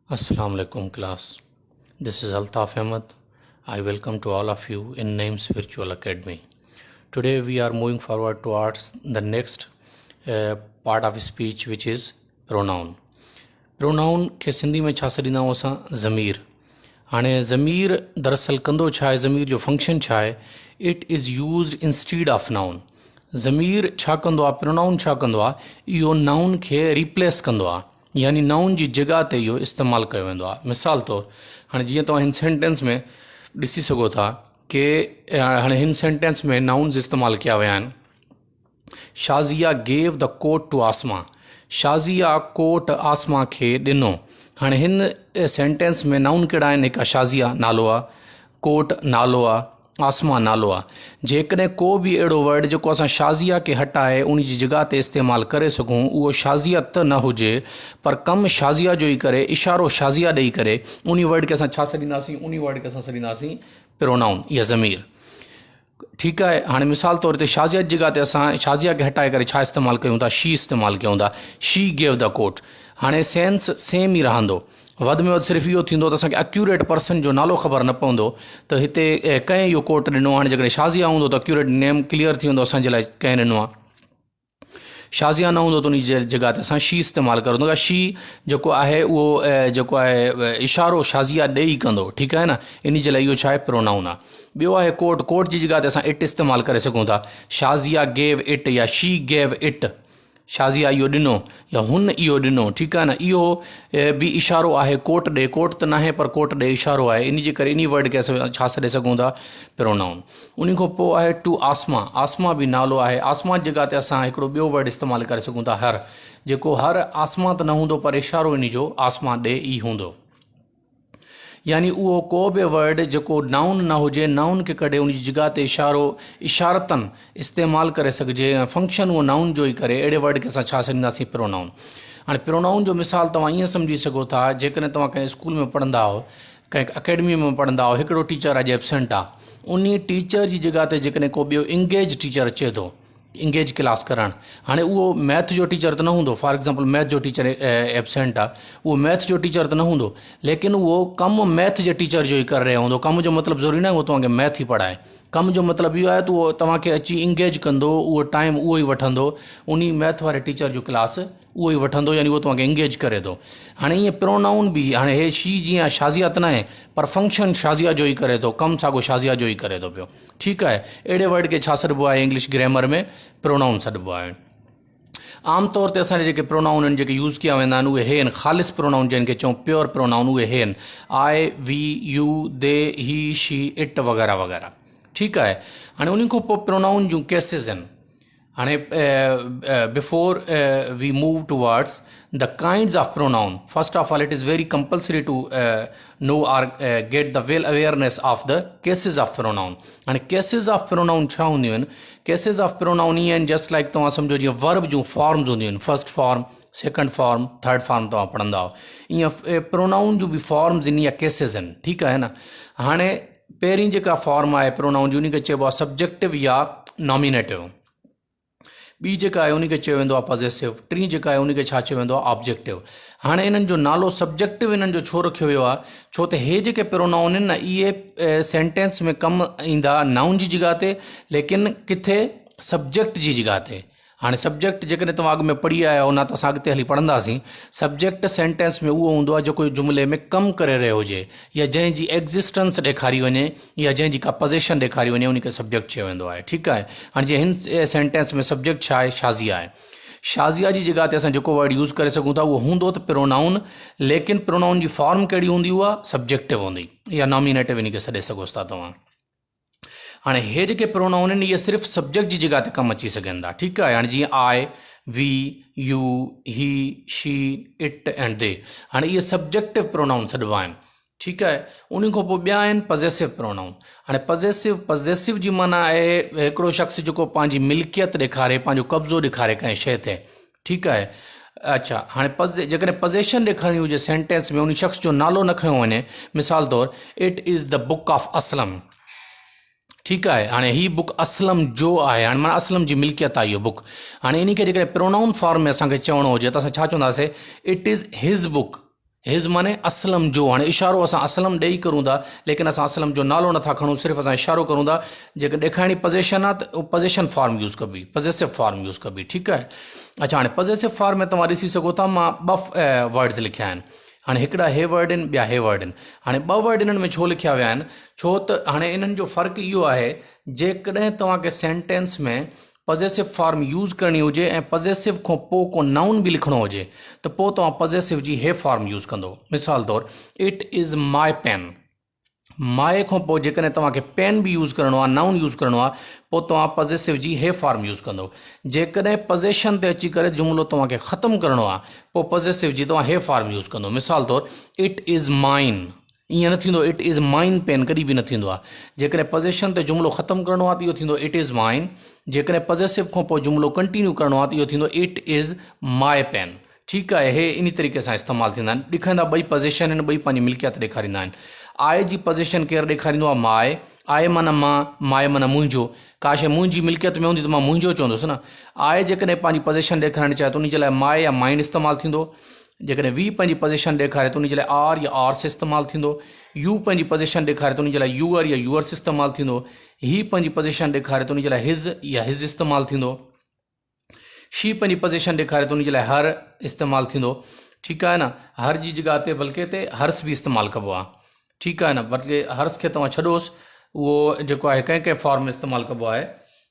Assalamu alaikum class. This is Altaf Ahmed. I welcome to all of you in Name Spiritual Academy. Today we are moving forward towards the next part of speech, which is pronoun. Pronoun के सिंधी में छा सॾींदा आहियूं असां ज़मीर. हाणे ज़मीर दरअसल कंदो छा आहे, ज़मीर जो फंक्शन छा आहे, it is used instead of noun. ज़मीर छा कंदो आहे, प्रोनाउन छा कंदो आहे, इहो नाउन खे रिप्लेस कंदो आहे, यानी नाउन जी जॻह ते इहो इस्तेमालु कयो वेंदो आहे. मिसाल तौरु हाणे जीअं तव्हां हिन सेंटेंस में ॾिसी सघो था कि हाणे हिन सेंटेंस में नाउन्स इस्तेमालु कया विया आहिनि. Shazia gave the coat to Asma. Shazia coat Asma खे ॾिनो. हाणे हिन सेंटेंस में नाउन कहिड़ा आहिनि? हिकु शाज़िया नालो आहे, कोट नालो आहे, आसमा नालो आहे. जेकॾहिं को बि अहिड़ो वर्ड जेको असां शाज़िया खे हटाए उन जी जॻह ते इस्तेमालु करे सघूं, उहो शाज़िया त न हुजे पर कमु शाज़िया जो ई करे, इशारो शाज़िया ॾेई करे उन वर्ड खे असां छा सॾींदासीं, उन वर्ड खे असां सॾींदासीं प्रोनाउन या ज़मीर. ठीकु आहे. हाणे मिसाल तौर ते शाज़िया जी जॻह ते असां शाज़िया खे हटाए करे छा इस्तेमालु कयूं था, शी इस्तेमालु कयूं था. शी गेव द कोट. हाणे सेंस सेम ई रहंदो, वधि में वधि सिर्फ़ु इहो थींदो त असांखे एक्यूरेट पर्सन जो नालो ख़बर न पवंदो त हिते कंहिं इहो कोट ॾिनो. हाणे जेकॾहिं शाज़िया हूंदो त एक्यूरेट नेम क्लियर थी वेंदो असांजे लाइ कंहिं ॾिनो आहे. शाज़िया न हूंदो त उन जी जॻह ते असां शी इस्तेमालु करूं था. शी जेको आहे उहो जेको आहे इशारो शाज़िया ॾेई कंदो. ठीकु आहे न, इन जे लाइ इहो छा आहे, प्रोनाउन आहे. ॿियो आहे कोट. कोट जी जॻह ते असां इट इस्तेमालु करे सघूं था. शाज़िया गेव इट या शी गेव इट. शाज़िया इहो ॾिनो या हुन इहो ॾिनो. ठीकु आहे न, इहो बि इशारो आहे कोट ॾे. कोट त न आहे पर कोट ॾे इशारो आहे. इन जे करे इन वर्ड खे असां छा सॾे सघूं था, प्रोनाउन. उन खां पोइ आहे टू आसमा. आसमा बि नालो आहे. आसमा जी जॻह ते असां हिकिड़ो ॿियो वर्ड इस्तेमालु करे सघूं था, हर. जेको हर आसमा त न हूंदो पर इशारो इन जो आसमा ॾे ई हूंदो. यानी उहो को बि वर्ड जेको नाउन न हुजे, नाउन खे कढे उन जी जॻह ते इशारो इशारतन इस्तेमालु करे सघिजे, फंक्शन उहो नाउन जो ई करे, अहिड़े वर्ड खे असां छा सॾींदासीं, प्रोनाउन. हाणे प्रोनाउन जो मिसाल तव्हां ईअं सम्झी सघो था, जेकॾहिं तव्हां कंहिं स्कूल में पढ़ंदा हो, कंहिं अकेडमी में पढ़ंदा हो, हिकिड़ो टीचर अॼु एबसेंट आहे. उन टीचर जी जॻह ते जेकॾहिं को ॿियो इंगेज टीचर अचे थो, इंगेज क्लास करणु. हाणे उहो मैथ जो टीचर त न हूंदो. फॉर एग्ज़ाम्पल मैथ जो टीचर एबसेंट आहे, उहो मैथ जो टीचर त न हूंदो, लेकिन उहो कमु मैथ जे टीचर जो ई करे रहियो हूंदो. कम जो मतिलबु ज़रूरी न आहे उहो तव्हांखे मैथ ई पढ़ाए. कम जो मतिलबु इहो आहे त उहो तव्हांखे अची इंगेज कंदो, उहो टाइम उहो ई वठंदो, उन मैथ वारे टीचर जो क्लास उहो ई वठंदो, यानी उहो तव्हांखे इंगेज करे थो. हाणे ईअं प्रोनाउन बि, हाणे हे शी जीअं शाज़िया त न आहे पर फंक्शन शाज़िया जो ई करे थो, कमु साॻियो शाज़िया जो ई करे थो पियो. ठीकु आहे. अहिड़े वर्ड खे छा सॾिबो आहे, इंग्लिश ग्रामर में प्रोनाउन सॾिबो आहे. आमतौर ते असांजे जेके प्रोनाउन आहिनि जेके यूज़ कया वेंदा आहिनि उहे हे आहिनि, ख़ालिस प्रोनाउन जंहिंखे चऊं प्योर प्रोनाउन, उहे हे आहिनि, आई, वी, यू, दे, ही, शी, इट वग़ैरह वग़ैरह. ठीकु आहे. हाणे उन खां पोइ प्रोनाउन जूं केसिस आहिनि. हाणे before we move towards the kinds of pronoun, first of all it is very compulsory to know or get the well awareness of the cases of pronoun. हाणे केसिस ऑफ प्रोनाउन छा हूंदियूं आहिनि? Cases of pronoun ईअं आहिनि just like तव्हां सम्झो जीअं verb जूं फॉर्म्स हूंदियूं आहिनि, first form, second form, third form तव्हां पढ़ंदा हो, ईअं प्रोनाउन जूं बि फॉर्म्स आहिनि या केसिस आहिनि. ठीकु आहे न. हाणे पहिरीं जेका फॉर्म आहे प्रोनाउन जी उनखे चइबो आहे सब्जेक्टिव या नॉमिनेटिव. ॿी जेका आहे उनखे चयो वेंदो आहे पॉज़ेसिव. टी जेका आहे उनखे छा चयो वेंदो आहे, ऑब्जेक्टिव. हाणे इन्हनि जो नालो सब्जेक्टिव इन्हनि जो छो रखियो वियो आहे? छो त हे जेके प्रोनाउन आहिनि न, इहे सेंटेंस में कमु ईंदा नाउन जी जॻह ते, लेकिन किथे सब्जेक्ट जी जॻह ते. हाणे सब्जेक्ट जेकॾहिं तव्हां अॻु में पढ़ी आया हो न, त असां अॻिते हली पढ़ंदासीं. सब्जेक्ट सेंटेंस में उहो हूंदो आहे जेको जुमिले में कमु करे रहियो हुजे, या जंहिंजी एग्ज़िस्टेंस ॾेखारी वञे, या जंहिंजी का पोज़ीशन ॾेखारी वञे, उनखे सब्जेक्ट चयो वेंदो आहे. ठीकु आहे. हाणे जीअं हिन सेंटेंस में सब्जेक्ट छा आहे, शाज़िया आहे. शाज़िया जी जॻह ते असां जेको वर्ड यूज़ करे सघूं था उहो हूंदो त प्रोनाउन, लेकिन प्रोनाउन जी फॉर्म कहिड़ी हूंदी, उहा सब्जेक्टिव हूंदी या नॉमिनेटिव इनखे सॾे सघोसि था तव्हां. हाणे हे जेके प्रोनाउन आहिनि इहे सिर्फ़ु सब्जेक्ट जी जॻह ते कमु अची सघनि था. ठीकु आहे. हाणे जीअं आई, वी, यू, ही, शी, इट एंड दे. हाणे इहे सब्जेक्टिव प्रोनाउन सॾिबा आहिनि. ठीकु आहे. उन खां पोइ ॿिया आहिनि पॉज़ेसिव प्रोनाउन. हाणे पॉज़ेसिव जी माना आहे हिकिड़ो शख़्स जेको पंहिंजी मिल्कियत ॾेखारे, पंहिंजो कब्ज़ो ॾेखारे कंहिं शइ ते. ठीकु आहे. अच्छा, हाणे जेकॾहिं पोज़ेशन ॾेखारणी हुजे सेंटेंस में, उन शख़्स जो नालो न खयो वञे, मिसाल तौरु it is the book of Aslam. ठीकु आहे. हाणे हीअ बुक असलम जो आहे, हाणे माना असलम जी मिल्कियत आहे इहो बुक. हाणे इन खे जेकॾहिं प्रोनाउन फॉर्म में असांखे चवणो हुजे त असां छा चवंदासीं, it is his book. His माने असलम जो, हाणे इशारो असां असलम ॾेई करूं था, लेकिन असां असलम जो नालो नथा खणूं, सिर्फ़ु असां इशारो करूं था। जेके ॾेखारिणी पोज़ेशन आहे त उहो पोज़ेशन फॉर्म यूज़ कबी, पोज़ेसिव फॉर्म यूज़ कबी, ठीकु आहे। अच्छा, हाणे पोज़ेसिव फॉर्म में तव्हां ॾिसी सघो था, मां ॿ वर्ड्स लिखिया आहिनि। हाणे हिकिड़ा हे वर्ड आहिनि, ॿिया हे वर्ड आहिनि। हाणे ॿ वर्ड इन्हनि में छो लिखिया विया आहिनि? छो त हाणे इन्हनि जो फ़र्क़ु इहो आहे, जेकॾहिं तव्हांखे सेंटेंस में पोज़ेसिव फॉर्म यूज़ करणी हुजे ऐं पोज़ेसिव खां पोइ को नाउन बि लिखणो हुजे, त पोइ तव्हां पोज़ेसिव जी हे फॉर्म यूज़ कंदो। मिसाल तौरु, इट इज़ माय पेन। माए खां पोइ जेकॾहिं तव्हांखे पेन बि यूज़ करिणो आहे, नाउन यूज़ करिणो आहे, पोइ तव्हां पोज़ेसिव जी हे फॉर्म यूज़ कंदो। जेकॾहिं पोज़ेशन ते अची करे जुमिलो तव्हांखे ख़तमु करिणो आहे, पोइ पोज़ेसिव जी तव्हां हे फॉर्म यूज़ कंदो। मिसाल तौरु, इट इज़ माइन, ईअं न थींदो इट इज़ माइन पेन, कॾहिं बि न थींदो आहे। जेकॾहिं पोज़ेशन ते जुमिलो ख़तमु करिणो आहे त इहो थींदो इट इज़ माइन। जेकॾहिं पोज़ेसिव खां पोइ जुमिलो कंटिन्यू करिणो आहे त इहो थींदो इट इज़ माय पेन, ठीकु आहे। हे इन तरीक़े सां इस्तेमालु थींदा आहिनि। ॾिखंदा ॿई पोज़ेशन आहिनि, ॿई पंहिंजी मिल्कियत ॾेखारींदा आहिनि। आय जी पोज़ेशन केरु ॾेखारींदो आहे? माए। आय माना मां, माए माना मुंहिंजो। का शइ मुंहिंजी मिल्कियत में हूंदी त मां मुंहिंजो चवंदुसि न। आय जेकॾहिं पंहिंजी पोज़ेशन ॾेखारणु चाहे त उन जे लाइ माए या माइन इस्तेमालु थींदो। जेकॾहिं वी पंहिंजी पोज़ेशन ॾेखारे त उन जे लाइ आर या आर्स इस्तेमालु थींदो। यू पंहिंजी पोज़ेशन ॾेखारे त उन जे लाइ यूअर या यूअर्स इस्तेमालु थींदो। ही पंहिंजी पोज़ेशन ॾेखारे त उन जे लाइ हिज़ या हिज़ इस्तेमालु थींदो। शी पंहिंजी पोज़ेशन ॾेखारे त उन जे लाइ हर इस्तेमालु थींदो, ठीकु आहे न। हर जी जॻह ते बल्कि ते हर्स बि इस्तेमालु कबो आहे, ठीकु आहे न। बल्कि हर्स खे तव्हां छॾोसि, उहो जेको आहे कंहिं कंहिं फॉर्म में इस्तेमालु कबो आहे,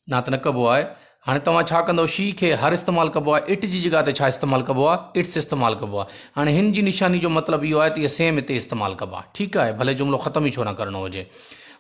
न त न कबो आहे। हाणे तव्हां छा कंदो? शी खे हर इस्तेमालु कबो आहे, इट जी जॻह ते छा इस्तेमालु कबो आहे? इट्स इस्तेमालु कबो आहे। हाणे हिन जी निशानी जो मतिलबु इहो आहे त इहे सेम हिते इस्तेमालु कबा, ठीकु आहे, भले जुमिलो ख़तमु ई छो न करिणो हुजे।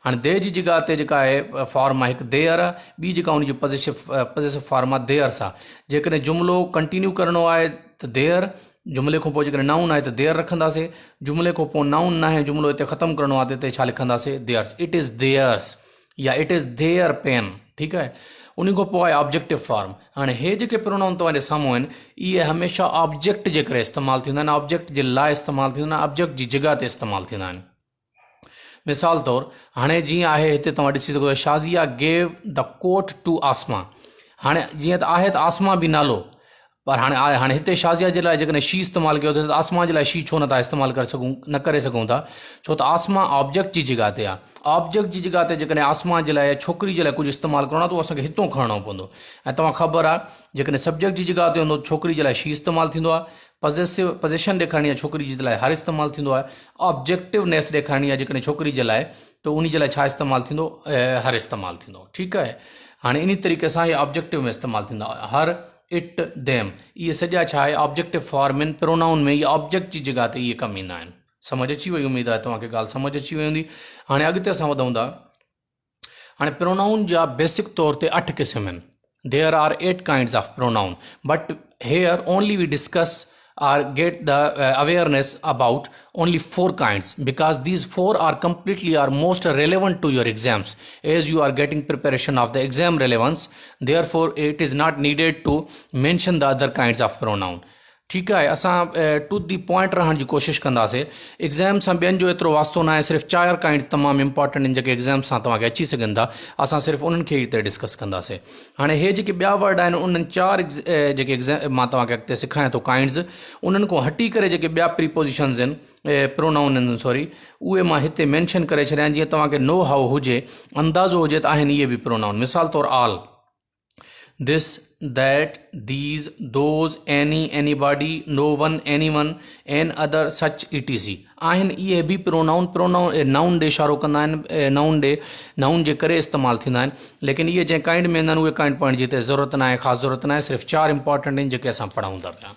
हाणे दे जी जॻह ते जेका आहे फॉर्म आहे हिकु देयर आहे, ॿी जेका उनजी पोज़ेसिव फॉर्म आहे देयर्स आहे। जेकॾहिं जुमिलो कंटिन्यू करिणो आहे त देयर, जुमिले खां पोइ जेकॾहिं नाउन आहे त देयर रखंदासीं। जुमिले खां पोइ नाउन न आहे, जुमिलो हिते ख़तमु करिणो आहे त हिते छा लिखंदासीं? देयर्स। इट इज़ देयर्स या इट इज़ देयर पेन, ठीकु आहे। उन खां पोइ आहे ऑब्जेक्टिव फॉर्म। हाणे हे जेके प्रोनाउन तव्हांजे साम्हूं आहिनि, इहे हमेशह ऑब्जेक्ट जे करे इस्तेमालु थींदा आहिनि, ऑब्जेक्ट जे लाइ इस्तेमालु थींदा आहिनि, ऑब्जेक्ट जी जॻह ते इस्तेमालु थींदा आहिनि। मिसाल तौरु, हाणे जीअं आहे हिते तव्हां ॾिसी सघो, Shazia gave the coat to Asma. हाणे जीअं त आहे त आसमा बि नालो, पर हाणे हिते शाज़िया जे लाइ जेकॾहिं शी इस्तेमालु कयो त आसमा जे लाइ शी छो नथा इस्तेमालु करे सघूं था? छो त आसमा ऑब्जेक्ट जी जॻह ते आहे। ऑब्जेक्ट जी जॻह ते जेकॾहिं आसमा जे लाइ, छोकिरी जे लाइ कुझु इस्तेमालु करिणो आहे त उहो असांखे हितो खणणो पवंदो। ऐं तव्हां ख़बर आहे, जेकॾहिं सब्जेक्ट जी जॻह ते हूंदो, छोकिरी जे लाइ शी इस्तेमालु थींदो आहे। पोज़ेशन ॾेखारणी आहे छोकिरी जे लाइ हर इस्तेमालु थींदो आहे। ऑब्जेक्टिवनेस ॾेखारणी आहे जेकॾहिं छोकिरी जे लाइ, त उन जे लाइ छा इस्तेमालु थींदो? हर इस्तेमालु थींदो, ठीकु आहे। हाणे इन तरीक़े सां इहे ऑब्जेक्टिव में इस्तेमालु थींदा। हर, इट, देम, इहे सॼा छा आहे? ऑब्जेक्टिव फॉर्म आहिनि। प्रोनाउन में इहे ऑब्जेक्ट जी जॻह ते इहे कमु ईंदा आहिनि। सम्झ अची वई? उमेदु आहे तव्हांखे ॻाल्हि सम्झ अची वई हूंदी। हाणे अॻिते असां वधूं था। हाणे प्रोनाउन जा बेसिक तौर ते 8 क़िस्म आहिनि। There are 8 kinds of pronoun, but here only we discuss or get the awareness about only 4 kinds, because these 4 are completely or most relevant to your exams, as you are getting preparation of the exam relevance. Therefore it is not needed to mention the other kinds of pronoun, ठीकु आहे। असां to the point रहण जी कोशिशि कंदासीं। Exam सां ॿियनि जो एतिरो वास्तो न आहे, सिर्फ़ु 4 काइंड्स तमामु इंपॉर्टेंट आहिनि जेके एग्ज़ाम सां तव्हांखे अची सघनि था। असां सिर्फ़ु उन्हनि खे हिते डिस्कस कंदासीं। हाणे हे जेके ॿिया वर्ड आहिनि, उन्हनि 4 जेके एग्ज़ाम मां तव्हांखे अॻिते सेखारियां थो काइंड्स, उन्हनि खां हटी करे जेके ॿिया प्रीपोज़िशन्स आहिनि, प्रोनाउन आहिनि सॉरी, उहे मां हिते मेंशन करे छॾिया, जीअं तव्हांखे नो हाउ हुजे, अंदाज़ो हुजे त आहिनि इहे बि प्रोनाउन। मिसाल तौरु all, this, that, these, those, any, anybody, no one, anyone, and other, such, etc. आहिनि इहे बि प्रोनाउन नाउन ॾे इशारो कंदा आहिनि, नाउन जे करे इस्तेमालु थींदा आहिनि। लेकिन इहे जंहिं काइंड में ईंदा आहिनि उहे काइंड पढ़ण जी हिते ज़रूरत न आहे, ख़ासि ज़रूरत न आहे। सिर्फ़ु 4 इंपॉर्टेंट आहिनि जेके असां पढ़ूं था पिया।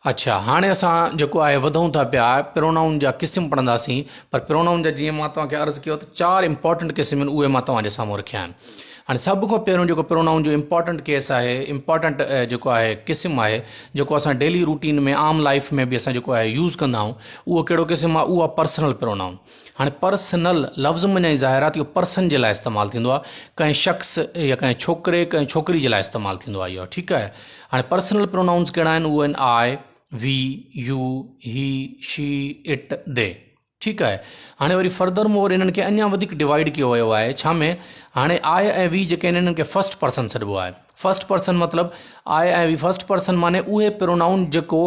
अच्छा, हाणे असां जेको आहे वधूं था पिया, प्रोनाउन जा क़िस्म पढ़ंदासीं। पर प्रोनाउन जा जीअं मां तव्हांखे अर्ज़ु कयो त 4 इंपॉर्टेंट क़िस्म आहिनि, उहे मां तव्हांजे साम्हूं रखिया आहिनि। हाणे सभ खां पहिरियों जेको प्रोनाउन जो इंपॉर्टेंट केस आहे, इंपॉर्टेंट जेको आहे क़िस्म आहे, जेको असां डेली रूटीन में आम लाइफ में बि असां जेको आहे यूज़ कंदा आहियूं, उहो कहिड़ो क़िस्म आहे? उहो आहे पर्सनल प्रोनाउन। हाणे पर्सनल लफ़्ज़ में ई ज़ाहिर आहे त इहो पर्सन जे लाइ इस्तेमालु थींदो आहे, कंहिं शख़्स या कंहिं छोकिरे कंहिं छोकिरी जे लाइ इस्तेमालु थींदो आहे इहो, ठीकु आहे। हाणे पर्सनल प्रोनाउन्स कहिड़ा आहिनि? उहे आहिनि आई, वी, यू, ही, शी, इट, दे, ठीकु आहे। हाणे वरी फर्दर मोर इन्हनि खे अञा वधीक डिवाइड कयो वियो आहे। छा में? हाणे आई ऐं वी जेके आहिनि इन्हनि खे फर्स्ट पर्सन सॾिबो आहे। फर्स्ट पर्सन मतलब आई ऐं वी फर्स्ट पर्सन माने उहे प्रोनाउन जेको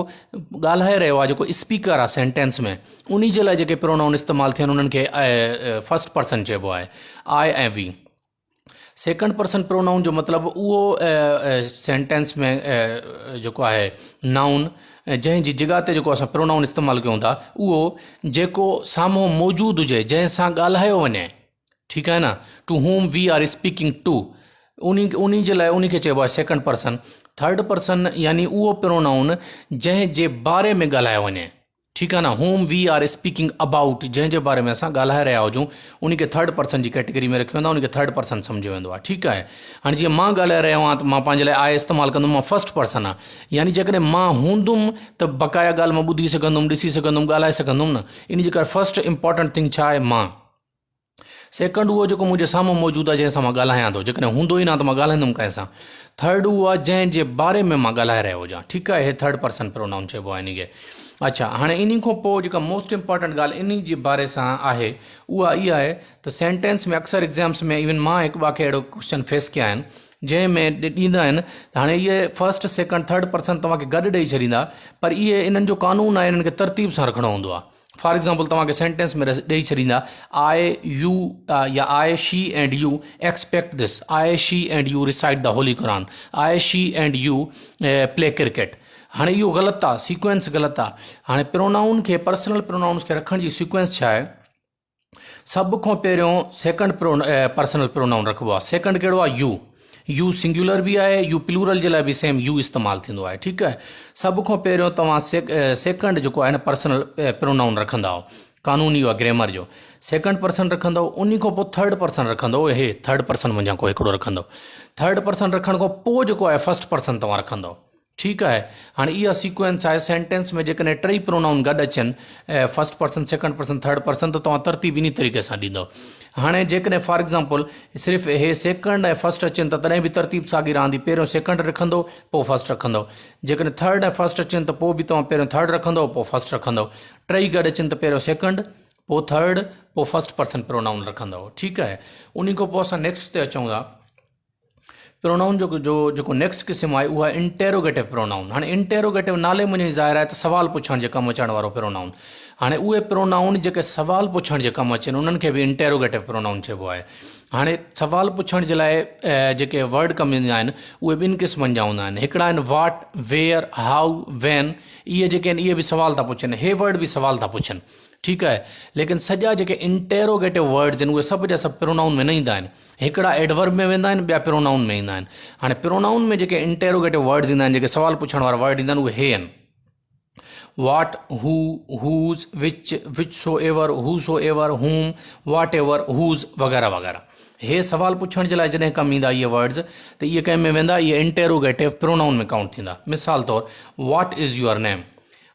ॻाल्हाए रहियो आहे, जेको स्पीकर आहे सेंटेंस में, उन्ही जे लाइ जेके प्रोनाउन इस्तेमालु थियनि उन्हनि खे फर्स्ट पर्सन चइबो आहे, आई ऐं वी। सेकंड पर्सन प्रोनाउन जो मतिलबु उहो सेंटेंस में जेको आहे नाउन जंहिंजी जॻह ते जेको असां प्रोनाउन इस्तेमालु कयूं था उहो जेको साम्हूं मौजूदु हुजे, जंहिंसां ॻाल्हायो वञे, ठीकु आहे न, to whom we are speaking to, उन्ही जे लाइ उन्ही खे चइबो आहे सेकंड पर्सन। थर्ड पर्सन यानी उहो प्रोनाउन जंहिंजे बारे में ॻाल्हायो वञे, ठीकु आहे न, whom we are speaking about, जंहिंजे बारे में असां ॻाल्हाए रहिया हुजूं उन खे थर्ड पर्सन जी कैटेगरी में रखियो वेंदो आहे, उन खे थर्ड पर्सन सम्झियो वेंदो आहे, ठीकु आहे। हाणे जीअं मां ॻाल्हाए रहियो आहियां त मां पंहिंजे लाइ आई इस्तेमालु कंदुमि, मां फर्स्ट पर्सन आहे, यानी जेकॾहिं मां हूंदुमि त बक़ाया ॻाल्हि मां ॿुधी सघंदुमि, ॾिसी सघंदुमि, ॻाल्हाए सघंदुमि न, इन जे करे फर्स्ट इंपॉर्टेंट थिंग छा आहे, मां। सेकंड उहो जेको मुंहिंजे साम्हूं मौजूदु आहे, जंहिंसां मां ॻाल्हायां थो, जेकॾहिं हूंदो ई न त मां ॻाल्हाईंदुमि कंहिंसां। थर्ड उहो आहे जंहिंजे बारे में मां ॻाल्हाए रहियो हुजां, ठीकु आहे, हे थर्ड पर्सन प्रोनाउन चइबो आहे इन खे। अच्छा, हाणे इन खां पोइ जेका मोस्ट इंपॉर्टेंट ॻाल्हि इन जे बारे सां आहे उहा इहा आहे त सेंटेंस में अक्सर एग्ज़ाम्स में इवन मां हिकु ॿ खे अहिड़ो क्वेश्चन फेस कया आहिनि जंहिंमें ॾींदा आहिनि त हाणे इहे फर्स्ट सेकंड थर्ड पर्सन तव्हांखे गॾु ॾेई छॾींदा, पर इहे इन्हनि जो कानून आहे, इन्हनि खे तरतीब सां रखिणो हूंदो आहे। फॉर एग्ज़ाम्पल तव्हांखे सेंटेंस में ॾेई छॾींदा आई यू या I she and you expect this, I she and you recite the holy Quran, I she and you play cricket. हाणे इहो ग़लति आहे, सीक्वेंस ग़लति आहे। हाणे प्रोनाउन खे, पर्सनल प्रोनाउन्स खे रखण जी सीक्वेंस छा आहे, सभ खां पहिरियों सेकंड पर्सनल प्रोनाउन रखिबो आहे। सेकंड कहिड़ो आहे, यू, यू सिंगुलर भी है, यू प्लूरल जे लाइ भी सेम यू इस्तेमालु थींदो आहे, ठीकु आहे। सभ खां पहिरियों तव्हां सेकंड जेको आहे न पर्सनल प्रोनाउन रखंदा हो, कानूनी आहे ग्रामर जो, सेकंड पर्सन रखंदव, उन खां पोइ थर्ड पर्सन रखंदव, हे थर्ड पर्सन मुंहिंजा को हिकिड़ो रखंदव। थर्ड पर्सन रखण खां पोइ जेको आहे फर्स्ट पर्सन तव्हां रखंदव, ठीकु आहे। हाणे इहा सीक्वेंस आहे सेंटेंस में, जेकॾहिं टई प्रोनाउन गॾु अचनि, first person second person third person, त तव्हां तरतीब इन तरीक़े सां ॾींदव। हाणे जेकॾहिं फॉर एग्ज़ाम्पल सिर्फ़ु हे सेकंड ऐं फर्स्ट अचनि त तॾहिं बि तरतीब साॻी रहंदी, पहिरियों सेकंड रखंदो पोइ फर्स्ट रखंदव। जेकॾहिं थर्ड ऐं फर्स्ट अचनि त पोइ बि तव्हां पहिरियों थर्ड रखंदव पोइ फर्स्ट रखंदव। टई गॾु अचनि त पहिरियों सेकंड पोइ थर्ड पोइ फर्स्ट पर्सन प्रोनाउन रखंदव, ठीकु आहे। उन खां पोइ असां नेक्स्ट ते अचूं था। प्रोनाउन जेको नेक्स्ट क़िस्म आहे उहा इंटेरोगेटिव प्रोनाउन। हाणे इंटेरोगेटिव नाले मुंहिंजी ज़ाहिर आहे त सवाल पुछण जे कमु अचण वारो प्रोनाउन। हाणे उहे प्रोनाउन जेके सवाल पुछण जे कमु अचनि उन्हनि खे बि इंटेरोगेटिव प्रोनाउन चइबो आहे। हाणे सवाल पुछण जे लाइ जेके वर्ड कमु ईंदा आहिनि उहे ॿिनि क़िस्मनि जा हूंदा आहिनि। हिकिड़ा आहिनि वाट, वेयर, हाउ, वैन, इहे जेके आहिनि इहे बि सवाल था पुछनि, हे वर्ड बि सवाल था पुछनि, ठीकु आहे। लेकिन सॼा जेके इंटेरोगेटिव वर्ड्स आहिनि उहे सभु जा सभु प्रोनाउन में न ईंदा आहिनि। हिकिड़ा एडवर्ब में वेंदा आहिनि, ॿिया प्रोनाउन में ईंदा आहिनि। हाणे प्रोनाउन में जेके इंटेरोगेटिव वर्ड्स ईंदा आहिनि, जेके सवाल पुछण वारा वर्ड ईंदा आहिनि, उहे हे आहिनि: वाट, हू, हूज़, विच सो एवर, हू सो एवर, हुम, वाट एवर, हूज़ वग़ैरह वग़ैरह। हे सवाल पुछण जे लाइ जॾहिं कमु ईंदा इहे वर्ड्स, त इहे कंहिं में वेंदा, इहे इंटेरोगेटिव प्रोनाउन में काउंट थींदा। मिसाल तौरु वाट इज़ यूअर नेम।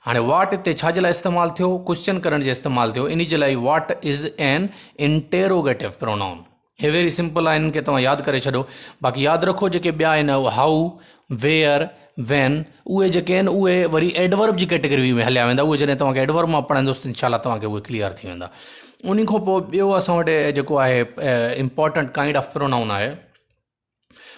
हाणे वाट हिते छा जे लाइ इस्तेमालु थियो, क्वेश्चन करण जे इस्तेमालु थियो, इन जे लाइ what is an interrogative pronoun. हे वेरी सिंपल आहे, इन्हनि खे तव्हां यादि करे छॾो। बाक़ी यादि रखो जेके ॿिया आहिनि हाउ, वेयर, वैन, उहे जेके आहिनि उहे वरी एडवर्ब जी कैटेगरी में हलिया वेंदा। उहे जॾहिं तव्हांखे एडवर्ब मां पढ़ाईंदुसि इंशाल्लाह तव्हांखे उहे क्लियर थी वेंदा। उन खां पोइ ॿियो असां वटि जेको आहे इम्पॉर्टेंट काइंड ऑफ प्रोनाउन आहे,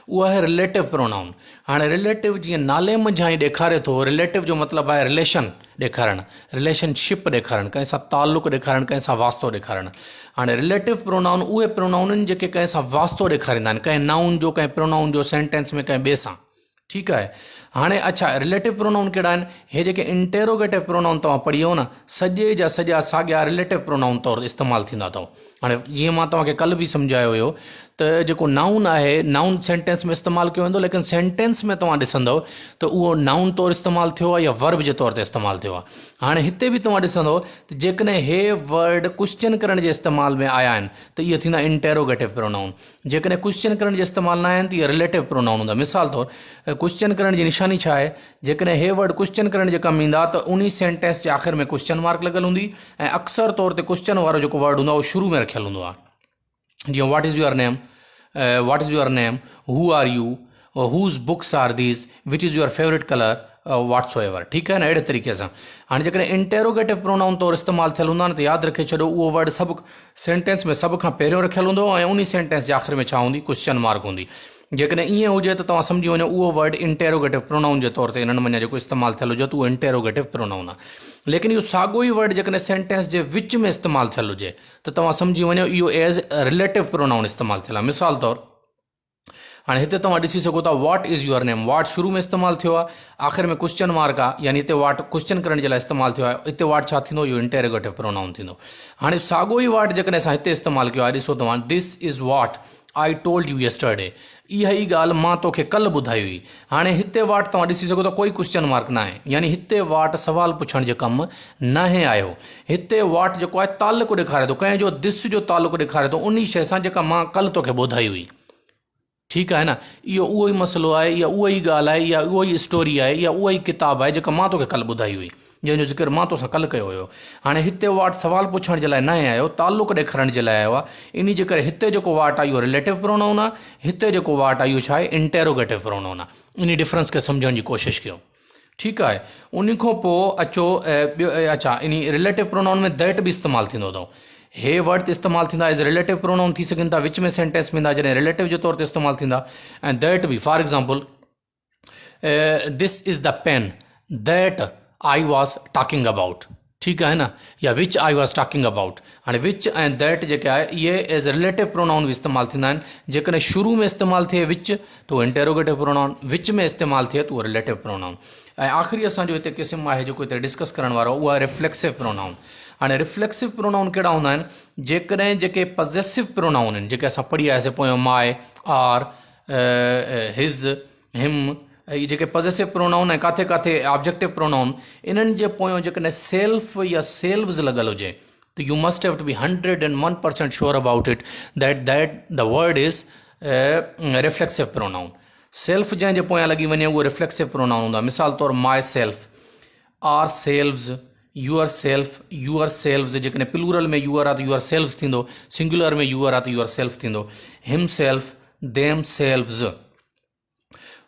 उहा आहे रिलेटिव प्रोनाउन। हाणे रिलेटिव जीअं नाले मंझां ई ॾेखारे थो, रिलेटिव जो मतिलबु आहे रिलेशन ॾेखारणु, रिलेशनशिप ॾेखारणु, कंहिं सां ताल्लुक़ु ॾेखारणु, कंहिं सां वास्तो ॾेखारणु। हाणे रिलेटिव प्रोनाउन उहे प्रोनाउन जेके कंहिं सां वास्तो ॾेखारींदा आहिनि, कंहिं नाउन जो, कंहिं प्रोनाउन जो सेंटेंस में कंहिं ॿिए सां, ठीकु आहे। हाणे अच्छा, रिलेटिव प्रोनाउन कहिड़ा आहिनि? हे जेके इंटेरोगेटिव प्रोनाउन तव्हां पढ़ी वियो न, सॼे जा सॼा साॻिया रिलेटिव प्रोनाउन तौरु इस्तेमालु थींदा अथव। हाणे जीअं मां तव्हांखे कल्ह बि सम्झायो हुयो त जेको नाउन आहे, नाउन सेंटेंस में इस्तेमालु कयो वेंदो, लेकिन सेंटेंस में तव्हां ॾिसंदव त उहो नाउन तौरु इस्तेमालु थियो आहे या वर्ब जे तौर ते इस्तेमालु थियो आहे। हाणे हिते बि तव्हां ॾिसंदव त जेकॾहिं हे वर्ड क्वेश्चन करण जे इस्तेमाल में आया आहिनि त इहे थींदा इंटेरोगेटिव प्रोनाउन। जेकॾहिं क्वेश्चन करण जे इस्तेमालु न आहिनि त इहे रिलेटिव प्रोनाउन हूंदा। मिसाल तौरु क्वेश्चन करण जी निशानी छा आहे? जेकॾहिं हे वर्ड क्वेश्चन करण जे कमु ईंदा त उन सेंटेंस जे आख़िर में क्वेश्चन मार्क लॻल हूंदी, ऐं अक्सर तौर ते क्वेश्चन वारो जेको वर्ड हूंदो आहे उहो शुरू में रखियलु हूंदो आहे। जीअं what is your name, what is your name, who are you, whose books are these, which is your favorite color, whatsoever, ठीकु आहे न, अहिड़े तरीक़े सां। हाणे जेकॾहिं इंटेरोगेटिव प्रोनाउन तौरु इस्तेमालु थियलु हूंदा न त यादि रखे छॾो उहो वर्ड सभु सेंटेंस में सभ खां पहिरियों रखियलु हूंदो ऐं उन सेंटेंस जे आख़िर में छा हूंदी? क्वेश्चन मार्क हूंदी। जेकॾहिं ईअं हुजे त तव्हां सम्झी वञो उहो वर्ड इंटेरोगेटिव प्रोनाउन जे तौर ते इन्हनि में जेको इस्तेमालु थियल हुजे त उहो इंटेरोगेटिव प्रोनाउन आहे। लेकिन इहो साॻियो ई वर्ड जेकॾहिं सेंटेंस जे विच में इस्तेमालु थियल हुजे त तव्हां सम्झी वञो इहो एज़ रिलेटिव प्रोनाउन इस्तेमालु थियल आहे। मिसाल तौरु हाणे हिते तव्हां ॾिसी सघो था what is your name, what शुरू में इस्तेमालु थियो आहे, आख़िर में क्वेश्चन मार्क आहे, यानी हिते वॉट क्वेश्चन करण जे लाइ इस्तेमालु थियो आहे। हिते वॉट छा थींदो, इहो इंटेरोगेटिव प्रोनाउन थींदो। हाणे साॻियो ई वॉट जेकॾहिं असां हिते इस्तेमालु कयो आहे, ॾिसो तव्हां, this is what I told U yesterday, इहा ई ॻाल्हि मां तोखे कल्ह ॿुधाई हुई। हाणे हिते वाट तव्हां ॾिसी सघो था कोई क्वेश्चन मार्क न आहे, यानी हिते वाट सवाल पुछण जे कमु न आहे आयो। हिते वाट जेको आहे तालुक़ु ॾेखारे थो, कंहिंजो दिस जो तालुक़ु ॾेखारे थो उन शइ सां जेका मां कल्ह तोखे ॿुधाई हुई। ठीकु आहे न, इहो उहो ई मसइलो आहे, इहा उहा ई ॻाल्हि आहे, इहा उहा ई स्टोरी आहे, इहा उहा ई किताबु आहे जेका मां तोखे कल्ह ॿुधाई हुई, जंहिंजो ज़िक्र मां तोसां कल्ह कयो हुयो। हाणे हिते वाट सवाल पुछण जे लाइ न आयो, तालुक़ु ॾेखारण जे लाइ आयो आहे। इन जे करे हिते जेको वाट आहे इहो रिलेटिव प्रोनाउन आहे, हिते जेको वाट आहे इहो छा आहे, इंटेरोगेटिव प्रोनाउन आहे। इन डिफरेंस खे सम्झण जी कोशिशि कयो। ठीकु आहे, उन खां पोइ अचो ॿियो, अच्छा इन रिलेटिव प्रोनाउन में दैट बि इस्तेमालु थींदो अथव। हे वर्ड त इस्तेमालु थींदा एज़ रिलेटिव प्रोनाउन थी सघनि था, विच में सेंटेंस में ईंदा जॾहिं रिलेटिव जे तौर ते इस्तेमालु थींदा। ऐं दैट बि, for example, this is the pen that I was talking about, ठीकु आहे न, या विच आई वॉज टॉकिंग अबाउट। हाणे विच ऐं दैट जेके आहे इहे एज़ रिलेटिव प्रोनाउन बि इस्तेमालु थींदा आहिनि। जेकॾहिं शुरू में इस्तेमालु थिए विच त उहो इंटेरोगेटिव प्रोनाउन, विच में इस्तेमालु थिए त उहो रिलेटिव प्रोनाउन। ऐं आख़िरी असांजो हिते क़िस्म आहे जेको हिते डिस्कस करण वारो, उहा आहे रिफ्लेक्सिव प्रोनाउन। हाणे रिफ्लेक्सिव प्रोनाउन कहिड़ा हूंदा आहिनि, जेकॾहिं जेके पॉसेसिव प्रोनाउन आहिनि जेके असां पढ़ी आयासीं पोयों, माय, आर, हिज़, हिम, ये जेके पॉसेसिव प्रोनाउन ऐं काथे काथे ऑब्जेक्टिव प्रोनाउन, इन्हनि जे पोयों जेकॾहिं सेल्फ या सेल्व्स लॻल हुजे त you must have to be 101% sure about it that the word is reflexive pronoun. Self जंहिंजे पोयां लॻी वञे उहो रिफ्लेक्सिव प्रोनाउन हूंदा। मिसाल तौरु myself, ourselves, yourselves, जेकॾहिं प्लूरल में यूअर आहे त यूअर सेल्व्स थींदो, सिंगुलर में यूअर आहे त यूअर सेल्फ थींदो। हिम सेल्फ, देम सेल्व्स,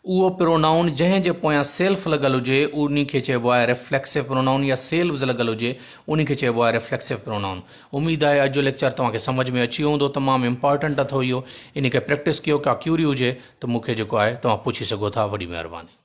उहो प्रोनाउन जंहिंजे पोयां सेल्फ लॻल हुजे उन खे चइबो आहे रिफ्लेक्सिव प्रोनाउन, या सेल्व्स लॻल हुजे उन खे चइबो आहे रिफ्लेक्सिव प्रोनाउन। उमेदु आहे अॼु जो लेक्चर तव्हांखे सम्झ में अची वियो हूंदो, तमामु इंपॉर्टेंट अथव इहो। इन खे प्रैक्टिस कयो, का क्यूरी हुजे त मूंखे जेको आहे तव्हां पुछी सघो था। वॾी महिरबानी।